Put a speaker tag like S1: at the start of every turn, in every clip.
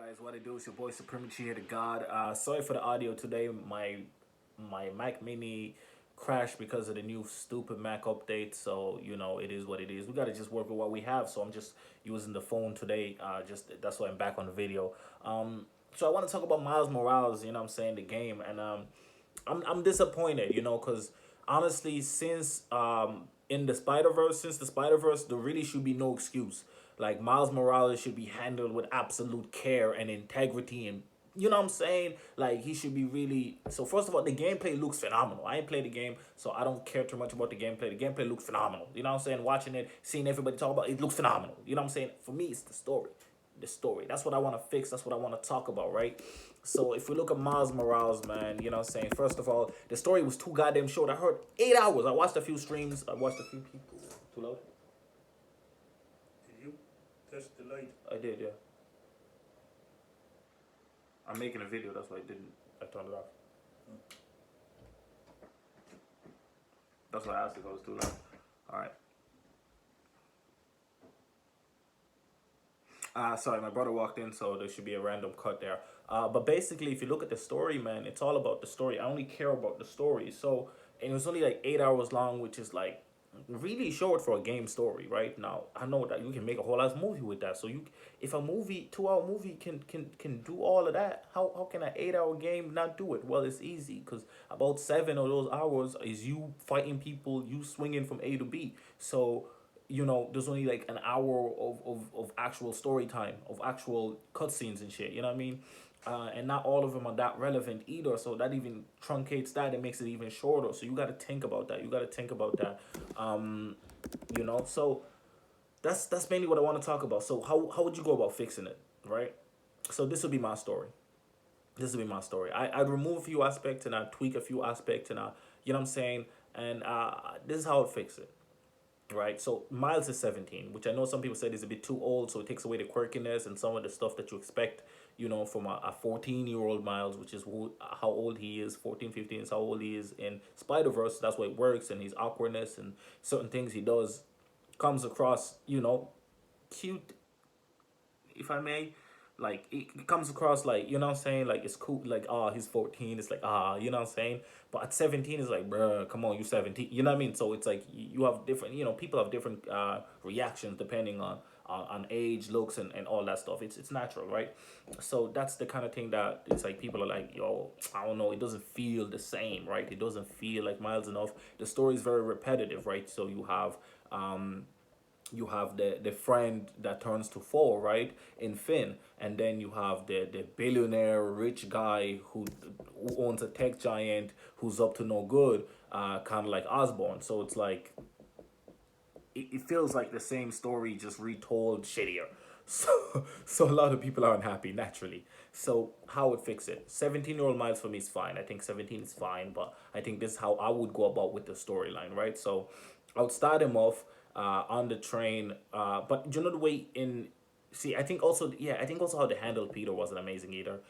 S1: Guys, what it do? It's your boy Supreme here to God. Sorry for the audio today. My Mac Mini crashed because of the new stupid Mac update. So it is what it is. We gotta just work with what we have. So I'm just using the phone today. Just that's why I'm back on the video. So I want to talk about Miles Morales. You know what I'm saying, the game, and I'm disappointed. Because honestly, since the Spider Verse, there really should be no excuse. Like Miles Morales should be handled with absolute care and integrity, and you know what I'm saying. Like he should be really. So first of all, the gameplay looks phenomenal. I ain't played the game, so I don't care too much about the gameplay. The gameplay looks phenomenal. You know what I'm saying. Watching it, seeing everybody talk about it, it looks phenomenal. You know what I'm saying. For me, it's the story. The story. That's what I want to fix. That's what I want to talk about, right? So if we look at Miles Morales, man, you know what I'm saying? First of all, the story was too goddamn short. I heard 8 hours. I watched a few streams. I watched a few people. Too loud?
S2: Did you touch the light?
S1: I did, yeah. I'm making a video, that's why I turned it off. That's why I asked if I was too loud. Alright. Sorry, my brother walked in, so there should be a random cut there. But basically, if you look at the story, man, it's all about the story. I only care about the story. So, and it was only like 8 hours long, which is like really short for a game story, right? Now, I know that you can make a whole ass movie with that. So if a movie, 2 hour movie can do all of that, how can an 8 hour game not do it? Well, it's easy because about 7 of those hours is you fighting people, you swinging from A to B. So there's only like an hour of actual story time, of actual cutscenes and shit, you know what I mean? And not all of them are that relevant either, so that even truncates that, it makes it even shorter. So you got to think about that. So that's mainly what I want to talk about. So how would you go about fixing it, right? So this would be my story. I'd remove a few aspects and I'd tweak a few aspects and you know what I'm saying? And this is how I'd fix it. Right, so Miles is 17, which I know some people said is a bit too old, so it takes away the quirkiness and some of the stuff that you expect, from a 14-year-old Miles, which is how old he is. 14, 15 is how old he is in Spider-Verse. That's why it works, and his awkwardness and certain things he does comes across, cute, if I may. Like it comes across like, you know what I'm saying, like it's cool, like he's 14, it's like you know what I'm saying. But at 17 it's like, bruh, come on, you 17, you know what I mean. So it's like you have different, people have different reactions depending on age, looks, and all that stuff. It's natural, right? So that's the kind of thing that it's like people are like, yo, I don't know, it doesn't feel the same, right? It doesn't feel like Miles enough. The story is very repetitive, right? So you have the friend that turns to four, right, in Finn, and then you have the billionaire rich guy who owns a tech giant who's up to no good, kind of like Osborn. So it's like it feels like the same story just retold shittier. So a lot of people are unhappy naturally. So how would fix it? 17-year-old Miles for me is fine. I think 17 is fine, but I think this is how I would go about with the storyline, right? So I would start him off on the train, but you know the way in. See, I think also, yeah, I think also how they handled Peter wasn't amazing either.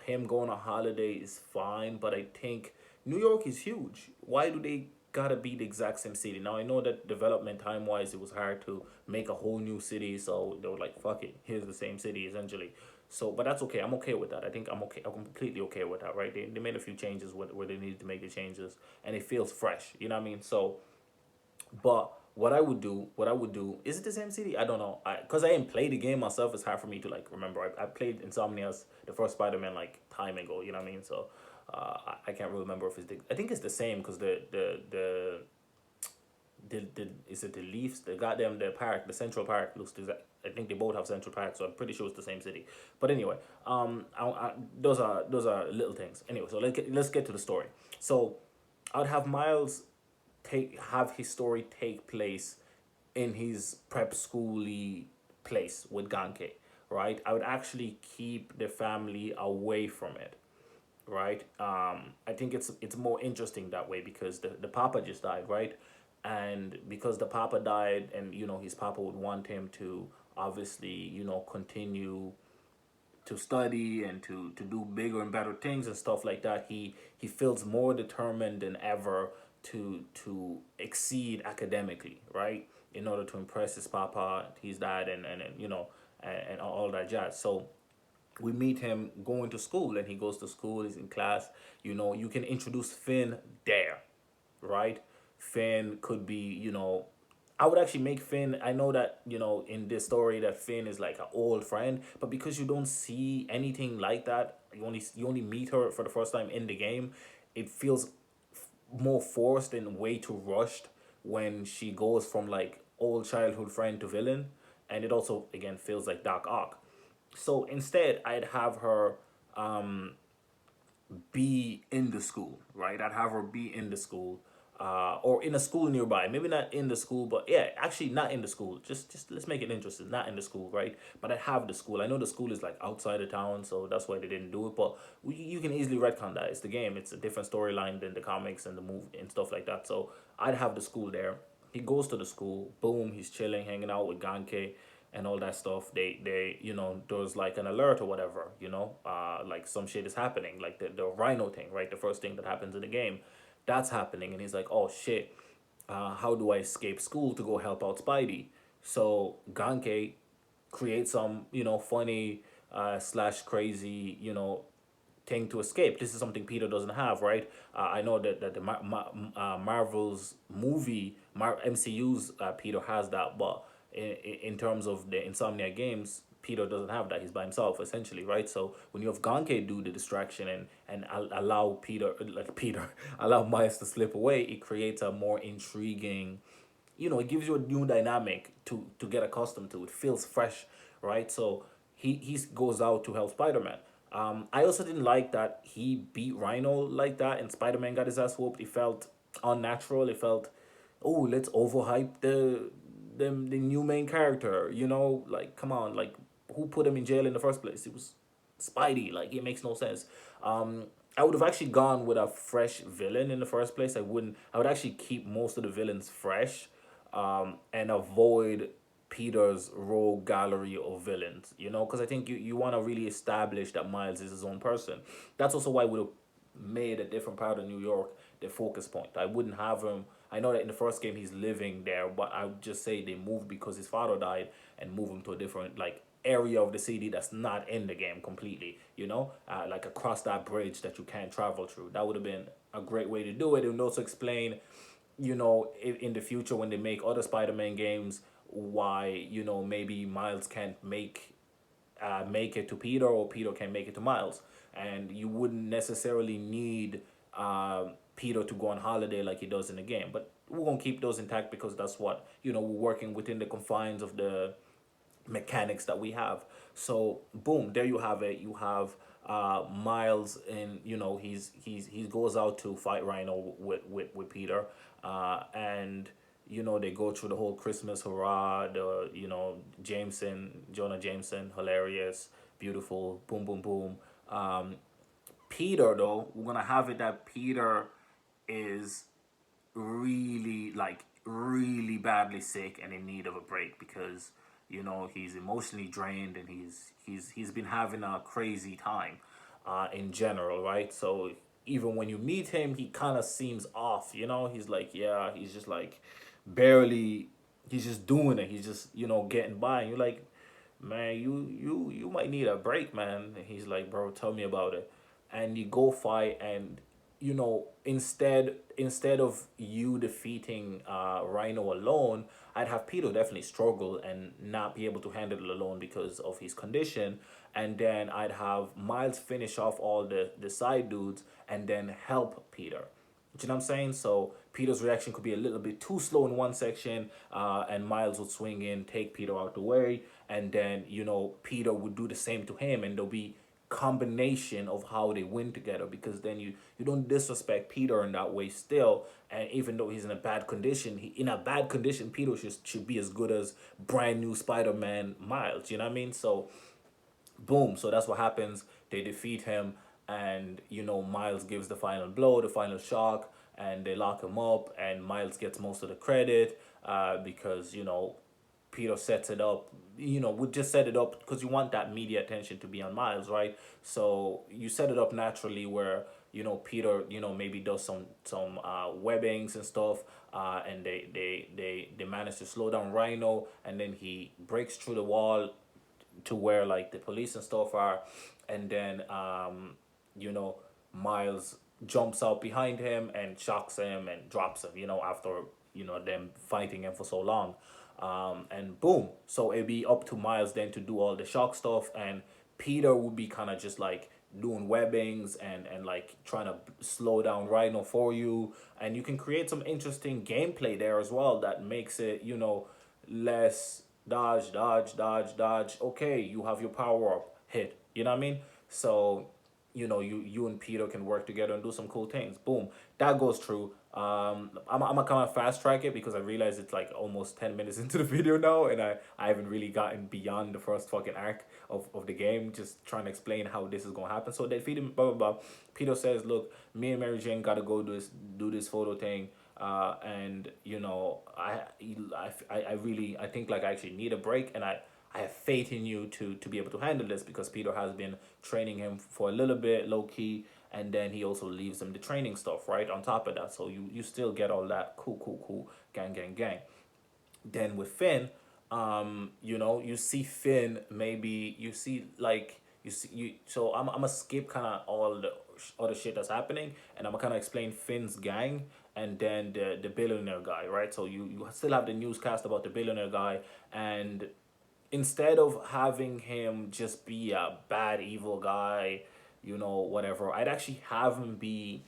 S1: Him going on holiday is fine, but I think New York is huge. Why do they gotta be the exact same city? Now I know that development time wise, it was hard to make a whole new city, so they were like, "Fuck it, here's the same city essentially." So, but that's okay. I'm okay with that. I think I'm okay. I'm completely okay with that, right? They made a few changes where they needed to make the changes, and it feels fresh. You know what I mean? So, but what I would do, is it the same city? I don't know. Cause I didn't play the game myself. It's hard for me to like remember. I played Insomnia's the first Spider-Man like time ago. You know what I mean? So I can't really remember if I think it's the same because the is it the Leafs, the goddamn the park, the Central Park looks exact. I think they both have Central Park, so I'm pretty sure it's the same city. But anyway, those are little things. Anyway, so let's get to the story. So I'd have Miles have his story take place in his prep schooly place with Ganke, right? I would actually keep the family away from it, right? I think it's more interesting that way because the papa just died, right? And because the papa died, and his papa would want him to obviously continue to study and to do bigger and better things and stuff like that. He feels more determined than ever to exceed academically, right? In order to impress his papa, his dad, and all that jazz. So we meet him going to school, and he goes to school, he's in class. You can introduce Finn there, right? Finn could be, I would actually make Finn. I know that, in this story that Finn is like an old friend, but because you don't see anything like that, you only meet her for the first time in the game, it feels more forced and way too rushed when she goes from like old childhood friend to villain, and it also again feels like Doc Ock. So instead, I'd have her be in the school, right? I'd have her be in the school, or in a school nearby. Maybe not in the school, but yeah, actually not in the school. Just let's make it interesting. Not in the school, right? But I'd have the school. I know the school is like outside of town, so that's why they didn't do it. But you can easily retcon that. It's the game. It's a different storyline than the comics and the movie and stuff like that. So I'd have the school there. He goes to the school. Boom. He's chilling, hanging out with Ganke and all that stuff. They there's like an alert or whatever, like some shit is happening, like the rhino thing, right? The first thing that happens in the game, that's happening, and he's like, oh shit, how do I escape school to go help out Spidey? So Ganke creates some, funny slash crazy, thing to escape. This is something Peter doesn't have, right? I know that the Marvel's MCU's Peter has that, but in terms of the Insomnia games, Peter doesn't have that. He's by himself essentially, right? So when you have Ganke do the distraction and allow Peter allow Miles to slip away, it creates a more intriguing, it gives you a new dynamic to get accustomed to. It feels fresh, right? So he goes out to help Spider-Man. I also didn't like that he beat Rhino like that and Spider-Man got his ass whooped. It felt unnatural. It felt, oh, let's overhype the new main character. Like come on, like who put him in jail in the first place? It was Spidey. Like it makes no sense. I would have actually gone with a fresh villain in the first place. I wouldn't. I would actually keep most of the villains fresh, and avoid Peter's rogue gallery of villains. Because I think you want to really establish that Miles is his own person. That's also why we would have made a different part of New York the focus point. I wouldn't have him. I know that in the first game he's living there, but I would just say they moved because his father died and move him to a different like area of the city that's not in the game completely. Like across that bridge that you can't travel through. That would have been a great way to do it. It would also explain, in the future when they make other Spider-Man games, why maybe Miles can't make it to Peter, or Peter can make it to Miles, and you wouldn't necessarily need Peter to go on holiday like he does in the game. But we're gonna keep those intact because that's what we're working within the confines of the mechanics that we have. So boom, there you have it. You have Miles, and he goes out to fight Rhino with Peter, and they go through the whole Christmas hurrah. The Jonah Jameson, hilarious, beautiful, boom boom boom. Peter though, we're gonna have it that Peter is really like really badly sick and in need of a break because he's emotionally drained, and he's been having a crazy time in general, right? So even when you meet him, he kind of seems off. He's like, yeah, he's just like barely, he's just doing it, he's just getting by, and you're like, man, you might need a break, man. And he's like, bro, tell me about it. And you go fight, and instead of you defeating Rhino alone, I'd have Peter definitely struggle and not be able to handle it alone because of his condition, and then I'd have Miles finish off all the side dudes and then help Peter. Do you know what I'm saying? So Peter's reaction could be a little bit too slow in one section, and Miles would swing in, take Peter out the way, and then Peter would do the same to him, and there'll be combination of how they win together, because then you don't disrespect Peter in that way still, and even though he's in a bad condition, Peter should be as good as brand new Spider-Man Miles. You know what I mean? So boom, so that's what happens. They defeat him, and Miles gives the final blow, the final shock, and they lock him up, and Miles gets most of the credit because Peter sets it up. We just set it up because you want that media attention to be on Miles, right? So you set it up naturally where Peter maybe does some webbings and stuff, and they manage to slow down Rhino, and then he breaks through the wall, to where like the police and stuff are, and then you know, Miles jumps out behind him and shocks him and drops him, you know, after, you know, them fighting him for so long. And boom, so it'd be up to Miles then to do all the shock stuff, and Peter would be kind of just like doing webbings and like trying to slow down Rhino for you, and you can create some interesting gameplay there as well that makes it, you know, less dodge, dodge, dodge, dodge. Okay, you have your power up, hit. You know what I mean? So, you know, you and Peter can work together and do some cool things. Boom, that goes through. I'm gonna kind of fast track it because I realize it's like almost 10 minutes into the video now, and I haven't really gotten beyond the first fucking arc of the game. Just trying to explain how this is gonna happen. So they feed him, blah blah blah. Peter says, "Look, me and Mary Jane gotta go do this photo thing." And you know, I really I think like I actually need a break, and I have faith in you to be able to handle this because Peter has been training him for a little bit low key, and then he also leaves him the training stuff right on top of that, so you still get all that cool gang gang gang. Then with Finn, you know, you see Finn, maybe you see like you see you. So I'm gonna skip kind of all the other shit that's happening, and I'm gonna kind of explain Finn's gang, and then the billionaire guy, right? So you still have the newscast about the billionaire guy, and instead of having him just be a bad evil guy, you know, whatever, I'd actually have him be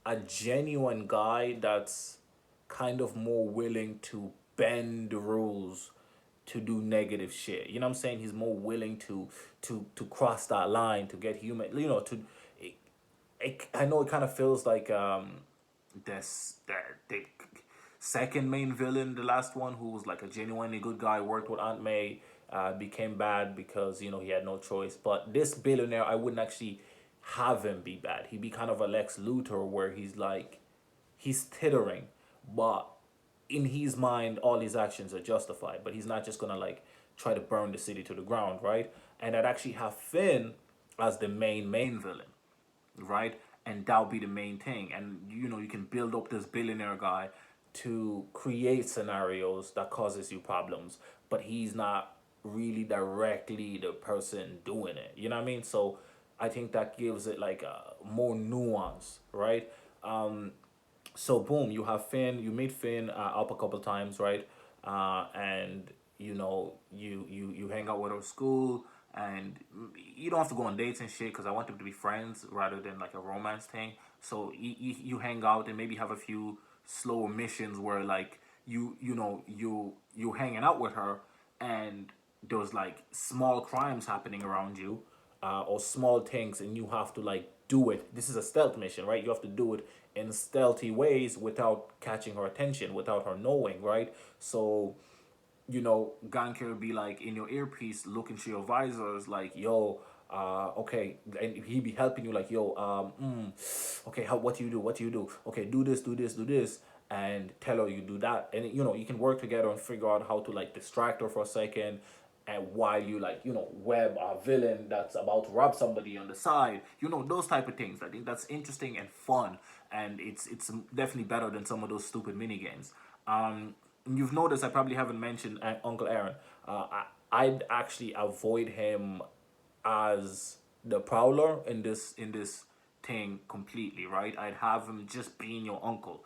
S1: a genuine guy that's kind of more willing to bend the rules to do negative shit. You know what I'm saying? He's more willing to cross that line to get human. You know, to I know it kind of feels like this that the second main villain, the last one who was like a genuinely good guy, worked with Aunt May, became bad because you know he had no choice. But this billionaire, I wouldn't actually have him be bad. He'd be kind of a Lex Luthor where he's like he's tittering, but in his mind, all his actions are justified. But he's not just gonna like try to burn the city to the ground, right? And I'd actually have Finn as the main villain, right? And that'll be the main thing. And you know, you can build up this billionaire guy to create scenarios that causes you problems, but he's not really directly the person doing it. You know what I mean? So I think that gives it like a more nuance, right? So boom, you have Finn. You meet Finn up a couple times, right? And you know you hang out with her school, and you don't have to go on dates and shit because I want them to be friends rather than like a romance thing. So you hang out and maybe have a few slow missions where like you know you hanging out with her, and there's like small crimes happening around you, or small things, and you have to like do it. This is a stealth mission, right? You have to do it in stealthy ways without catching her attention, without her knowing, right? So, you know, Ganker will be like in your earpiece, looking through your visors, like, yo, okay, and he be helping you, like, yo, okay, how, what do you do? What do you do? Okay, do this, do this, do this, and tell her you do that, and you know, you can work together and figure out how to like distract her for a second, and while you like, you know, web a villain that's about to rob somebody on the side, you know, those type of things. I think that's interesting and fun, and it's definitely better than some of those stupid mini games. You've noticed I probably haven't mentioned Uncle Aaron. I'd actually avoid him as the Prowler in this thing completely, right? I'd have him just being your uncle.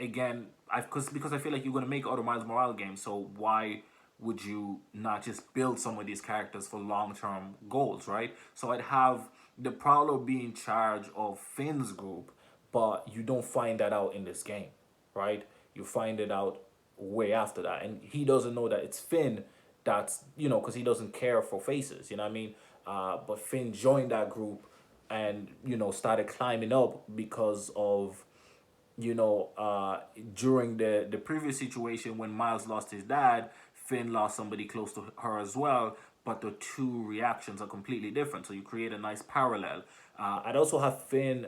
S1: Again, I because I feel like you're gonna make other Miles Morales games, so why would you not just build some of these characters for long term goals, right? So I'd have the Prowler be in charge of Finn's group, but you don't find that out in this game, right? You find it out way after that, and he doesn't know that it's Finn. That's, you know, because he doesn't care for faces, you know what I mean? But Finn joined that group, and you know, started climbing up because of, you know, during the previous situation when Miles lost his dad, Finn lost somebody close to her as well, but the two reactions are completely different. So you create a nice parallel. I'd also have Finn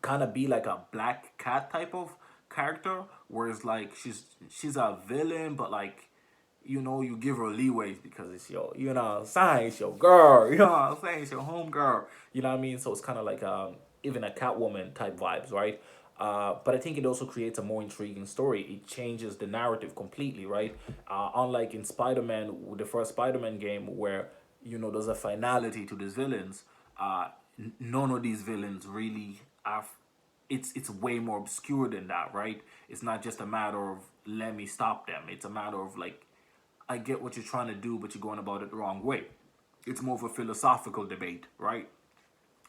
S1: kind of be like a black cat type of character, whereas like she's a villain, but like, you know, you give her leeways because it's your, you know what I'm saying, it's your girl, you know what I'm saying, it's your home girl, you know what I mean? So it's kind of like even a Catwoman type vibes, right? But I think it also creates a more intriguing story. It changes the narrative completely, right? Unlike in Spider-Man, the first Spider-Man game, where there's a finality to these villains. None of these villains really are. It's way more obscure than that, right? It's not just a matter of let me stop them. It's a matter of like, I get what you're trying to do, but you're going about it the wrong way. It's more of a philosophical debate, right?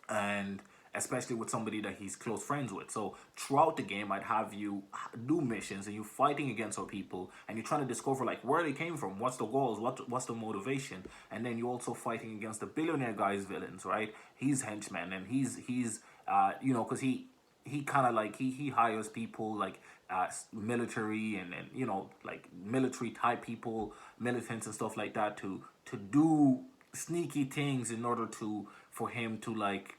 S1: And especially with somebody that he's close friends with. So throughout the game, I'd have you do missions and you fighting against our people, and you're trying to discover like where they came from, what's the goals, what's the motivation, and then you're also fighting against the billionaire guy's villains, right? He's henchmen, and he's because he kind of like he hires people like military and like military type people, militants and stuff like that to do sneaky things in order to for him to like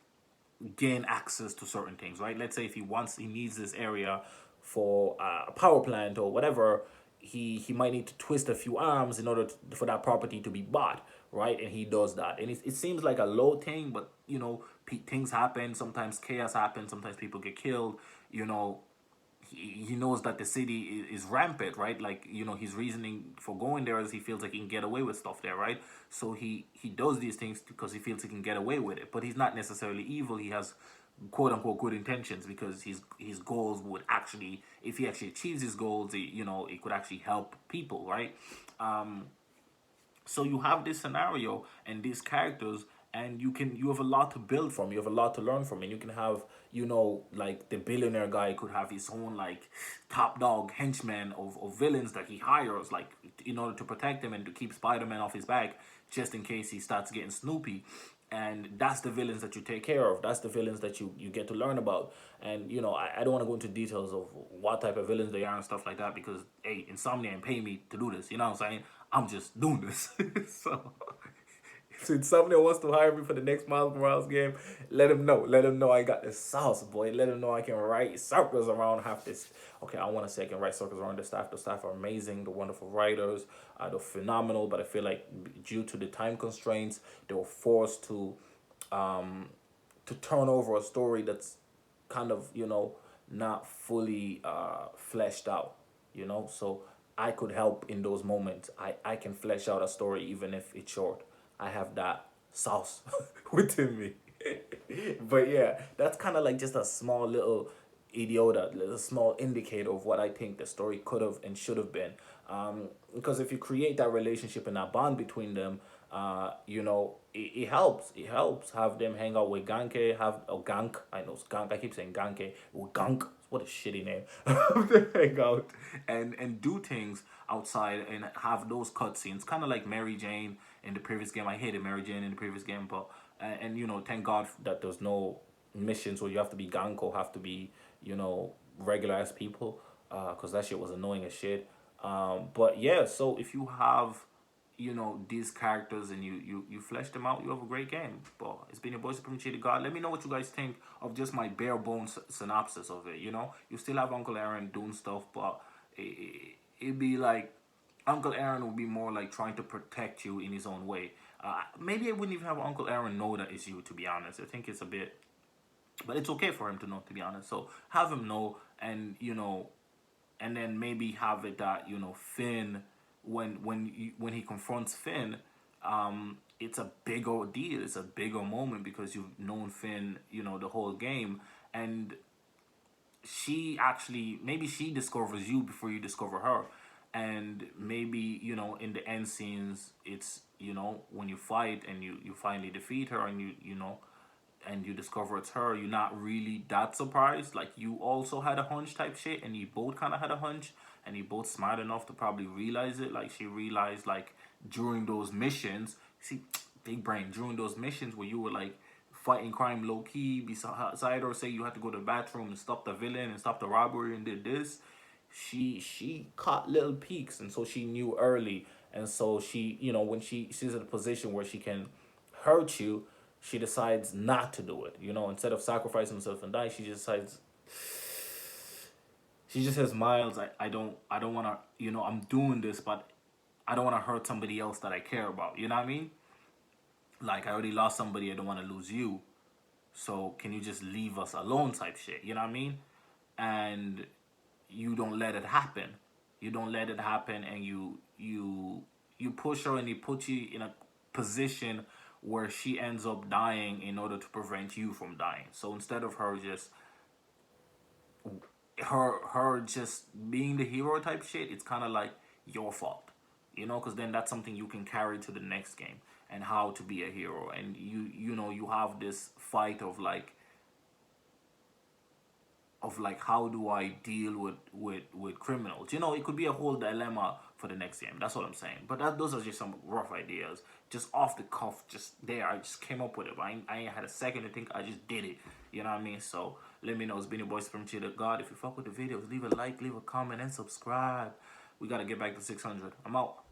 S1: gain access to certain things, right? Let's say if he needs this area for a power plant or whatever, he might need to twist a few arms in order for that property to be bought, right? And he does that, and it seems like a low thing, but things happen. Sometimes chaos happens. Sometimes people get killed. You know, he knows that the city is rampant, right? Like his reasoning for going there is he feels like he can get away with stuff there, right? So he does these things because he feels he can get away with it, but he's not necessarily evil. He has quote unquote good intentions because his goals would actually, if he actually achieves his goals, it could actually help people, right? So you have this scenario and these characters, and you have a lot to build from, you have a lot to learn from, and you can have like the billionaire guy could have his own like top dog henchmen of villains that he hires, like in order to protect him and to keep Spider-Man off his back, just in case he starts getting snoopy. And that's the villains that you take care of, that's the villains that you get to learn about. And I don't want to go into details of what type of villains they are and stuff like that, because hey, Insomnia and pay me to do this, you know what I'm saying? I'm just doing this. So if Insomnia wants to hire me for the next Miles Morales game, let him know. Let him know I got the sauce, boy. Let him know I can write circles around half this. Okay, I want to say I can write circles around the staff. The staff are amazing. The wonderful writers. They're phenomenal. But I feel like due to the time constraints, they were forced to turn over a story that's kind of not fully fleshed out. So I could help in those moments. I can flesh out a story even if it's short. I have that sauce within me. But yeah, that's kind of like just a small little idiota, a small indicator of what I think the story could have and should have been. Because if you create that relationship and that bond between them, it helps. It helps have them hang out with Ganke, have a Gank. I know it's Gank. I keep saying Ganke. Well, Gank. What a shitty name. Hang out and do things outside and have those cutscenes, kind of like Mary Jane in the previous game. I hated Mary Jane in the previous game, but and thank God that there's no missions where you have to be Ganko, have to be regular ass people, because that shit was annoying as shit. But yeah, so if you have these characters and you flesh them out, you have a great game. But it's been your boy Supreme Cheated God. Let me know what you guys think of just my bare bones synopsis of it. You still have Uncle Aaron doing stuff, but it'd be like Uncle Aaron would be more like trying to protect you in his own way. Maybe I wouldn't even have Uncle Aaron know that it's you, to be honest. I think it's a bit, but it's okay for him to know, to be honest. So have him know, and and then maybe have it that Finn, when he confronts Finn, it's a bigger deal. It's a bigger moment because you've known Finn, the whole game, and she actually, maybe she discovers you before you discover her, and maybe in the end scenes, it's when you fight and you finally defeat her, and and you discover it's her, you're not really that surprised. Like, you also had a hunch type shit, and you both kind of had a hunch, and you both smart enough to probably realize it. Like, she realized, like, during those missions, see, big brain, during those missions where you were, like, fighting crime low-key beside her, say you had to go to the bathroom and stop the villain and stop the robbery and did this, she caught little peaks, and so she knew early. And so she, when she's in a position where she can hurt you, she decides not to do it. Instead of sacrificing herself and die, she just says, Miles, I don't want to, I'm doing this, but I don't want to hurt somebody else that I care about. You know what I mean? Like, I already lost somebody, I don't want to lose you. So can you just leave us alone type shit? You know what I mean? and you don't let it happen. You don't let it happen, and you push her, and you put you in a position where she ends up dying in order to prevent you from dying. So instead of her just being the hero type shit, it's kind of like your fault, because then that's something you can carry to the next game, and how to be a hero. And you have this fight of like how do I deal with criminals. It could be a whole dilemma for the next game. That's what I'm saying. But those are just some rough ideas, just off the cuff, just there. I just came up with it. I ain't had a second to think. I just did it. You know what I mean? So let me know. It's been your boy Supreme Cheetah God. If you fuck with the videos, leave a like, leave a comment, and subscribe. We gotta get back to 600. I'm out.